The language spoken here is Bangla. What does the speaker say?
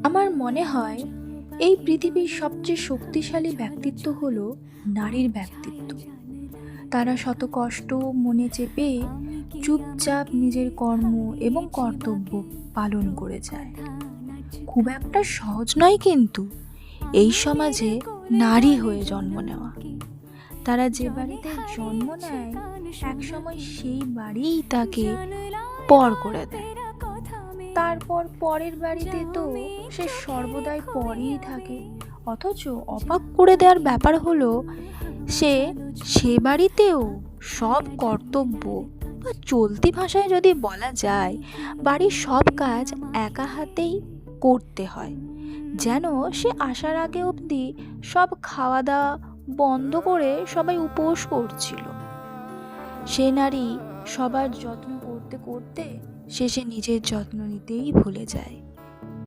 আমার মনে হয় এই পৃথিবীর সবচেয়ে শক্তিশালী ব্যক্তিত্ব হলো নারীর ব্যক্তিত্ব। তারা শত কষ্ট মনে চেপে চুপচাপ নিজের কর্ম এবং কর্তব্য পালন করে যায়। খুব একটা সহজ নয় কিন্তু এই সমাজে নারী হয়ে জন্ম নেওয়া। তারা যে বাড়িতে জন্ম নেয় একসময় সেই বাড়িই তাকে পর করে দেয়। তারপর পরের বাড়িতে তো সে সর্বদাই পরেই থাকে। অথচ অবাক করে দেওয়ার ব্যাপার হলো সে বাড়িতেও সব কর্তব্য বা চলতি ভাষায় যদি বলা যায়, বাড়ির সব কাজ একা হাতেই করতে হয়। যেন সে আসার আগে অবধি সব খাওয়া দাওয়া বন্ধ করে সবাই উপোস করছিল। সে নারী সবার যত্ন করতে করতে শেষে নিজের যত্ন নিতেই ভুলে যায়।